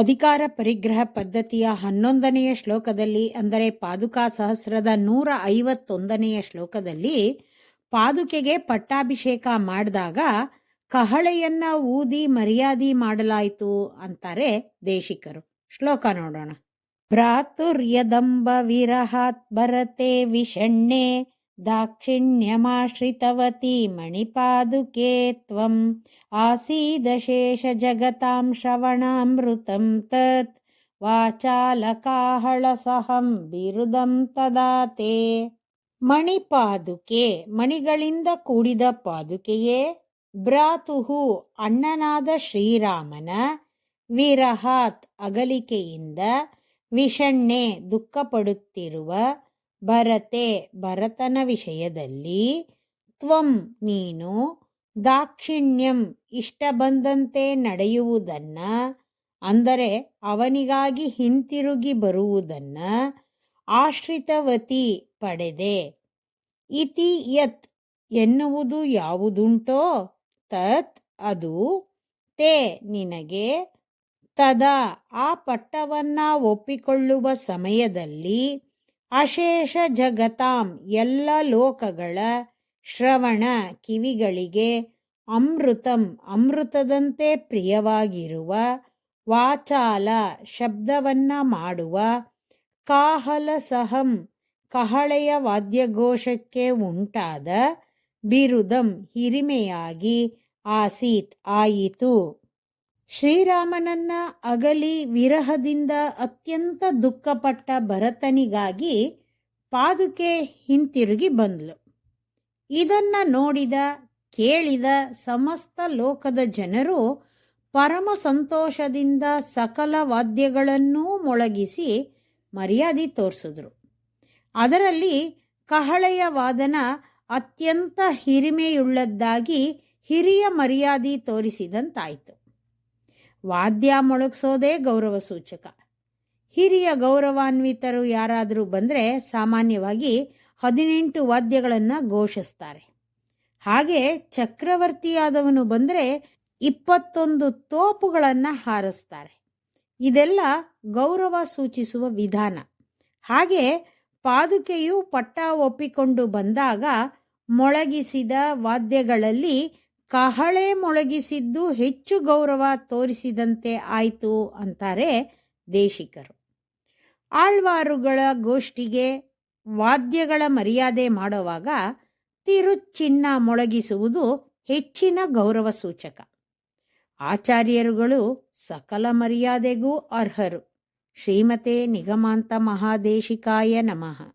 ಅಧಿಕಾರ ಪರಿಗ್ರಹ ಪದ್ಧತಿಯ 11ನೆಯ ಶ್ಲೋಕದಲ್ಲಿ, ಅಂದರೆ ಪಾದುಕಾ ಸಹಸ್ರದ 151ನೆಯ ಶ್ಲೋಕದಲ್ಲಿ, ಪಾದುಕೆಗೆ ಪಟ್ಟಾಭಿಷೇಕ ಮಾಡಿದಾಗ ಕಹಳೆಯನ್ನ ಊದಿ ಮರ್ಯಾದೆ ಮಾಡಲಾಯಿತು ಅಂತಾರೆ ದೇಶಿಕರು. ಶ್ಲೋಕ ನೋಡೋಣ. ಭ್ರಾತುರ್ಯದಂಬ ವಿರಹಾತ್ ಭರತೆ ವಿಷಣ್ಣೆ ದಾಕ್ಷಿಣ್ಯಮಾಶ್ರಿತವತಿ ಮಣಿಪಾದುಕೆ ತ್ವಂ ಆಸೀದಶೇಷ ಜಗತಾಂ ಶ್ರವಣಾಮೃತಂ ತತ್ ವಾಚಾಲಕಾಹಳಸಹಂ ಬಿರುದಂ ತದಾತೆ. ಮಣಿಪಾದುಕೆ, ಮಣಿಗಳಿಂದ ಕೂಡಿದ ಪಾದುಕೆಯೇ, ಭ್ರಾತುಹು ಅಣ್ಣನಾದ ಶ್ರೀರಾಮನ, ವಿರಹಾತ್ ಅಗಲಿಕೆಯಿಂದ, ವಿಷಣ್ಣೆ ದುಃಖಪಡುತ್ತಿರುವ, ಭರತೆ ಭರತನ ವಿಷಯದಲ್ಲಿ, ತ್ವಂ ನೀನು, ದಾಕ್ಷಿಣ್ಯಂ ಇಷ್ಟ ಬಂದಂತೆ ನಡೆಯುವುದನ್ನ, ಅಂದರೆ ಅವನಿಗಾಗಿ ಹಿಂತಿರುಗಿ ಬರುವುದನ್ನ, ಆಶ್ರಿತವತಿ ಪಡೆದೆ, ಇತಿ ಯತ್ ಎನ್ನುವುದು ಯಾವುದುಂಟೋ, ತತ್ ಅದು, ತೇ ನಿನಗೆ, ತದಾ ಆ ಪಟ್ಟವನ್ನ ಒಪ್ಪಿಕೊಳ್ಳುವ ಸಮಯದಲ್ಲಿ, ಅಶೇಷ ಜಗತಾಂ ಎಲ್ಲ ಲೋಕಗಳ, ಶ್ರವಣ ಕಿವಿಗಳಿಗೆ, ಅಮೃತಂ ಅಮೃತದಂತೆ ಪ್ರಿಯವಾಗಿರುವ, ವಾಚಾಲ ಶಬ್ದವನ್ನ ಮಾಡುವ, ಕಾಹಲಸಹಂ ಕಹಳೆಯ ವಾದ್ಯಘೋಷಕ್ಕೆ ಉಂಟಾದ, ಬಿರುದಂ ಹಿರಿಮೆಯಾಗಿ, ಆಸೀತ್ ಆಯಿತು. ಶ್ರೀರಾಮನನ್ನ ಅಗಲಿ ವಿರಹದಿಂದ ಅತ್ಯಂತ ದುಃಖಪಟ್ಟ ಭರತನಿಗಾಗಿ ಪಾದುಕೆ ಹಿಂತಿರುಗಿ ಬಂದ್ಲು. ಇದನ್ನ ನೋಡಿದ ಕೇಳಿದ ಸಮಸ್ತ ಲೋಕದ ಜನರು ಪರಮ ಸಂತೋಷದಿಂದ ಸಕಲ ವಾದ್ಯಗಳನ್ನೂ ಮೊಳಗಿಸಿ ಮರ್ಯಾದೆ ತೋರಿಸಿದ್ರು. ಅದರಲ್ಲಿ ಕಹಳೆಯ ವಾದನ ಅತ್ಯಂತ ಹಿರಿಮೆಯುಳ್ಳದ್ದಾಗಿ ಹಿರಿಯ ಮರ್ಯಾದೆ ತೋರಿಸಿದಂತಾಯಿತು. ವಾದ್ಯ ಮೊಳಗಿಸೋದೇ ಗೌರವ ಸೂಚಕ. ಹಿರಿಯ ಗೌರವಾನ್ವಿತರು ಯಾರಾದರೂ ಬಂದರೆ ಸಾಮಾನ್ಯವಾಗಿ 18 ವಾದ್ಯಗಳನ್ನು ಘೋಷಿಸ್ತಾರೆ. ಹಾಗೆ ಚಕ್ರವರ್ತಿಯಾದವನು ಬಂದರೆ 21 ತೋಪುಗಳನ್ನು ಹಾರಿಸ್ತಾರೆ. ಇದೆಲ್ಲ ಗೌರವ ಸೂಚಿಸುವ ವಿಧಾನ. ಹಾಗೆ ಪಾದುಕೆಯು ಪಟ್ಟ ಒಪ್ಪಿಕೊಂಡು ಬಂದಾಗ ಮೊಳಗಿಸಿದ ವಾದ್ಯಗಳಲ್ಲಿ ಕಹಳೆ ಮೊಳಗಿಸಿದ್ದು ಹೆಚ್ಚು ಗೌರವ ತೋರಿಸಿದಂತೆ ಆಯಿತು ಅಂತಾರೆ ದೇಶಿಕರು. ಆಳ್ವಾರುಗಳ ಗೋಷ್ಠಿಗೆ ವಾದ್ಯಗಳ ಮರ್ಯಾದೆ ಮಾಡುವಾಗ ತಿರುಚಿನ್ನ ಮೊಳಗಿಸುವುದು ಹೆಚ್ಚಿನ ಗೌರವ ಸೂಚಕ. ಆಚಾರ್ಯರುಗಳು ಸಕಲ ಮರ್ಯಾದೆಗೂ ಅರ್ಹರು. ಶ್ರೀಮತೆ ನಿಗಮಾಂತ ಮಹಾದೇಶಿಕಾಯ ನಮಃ.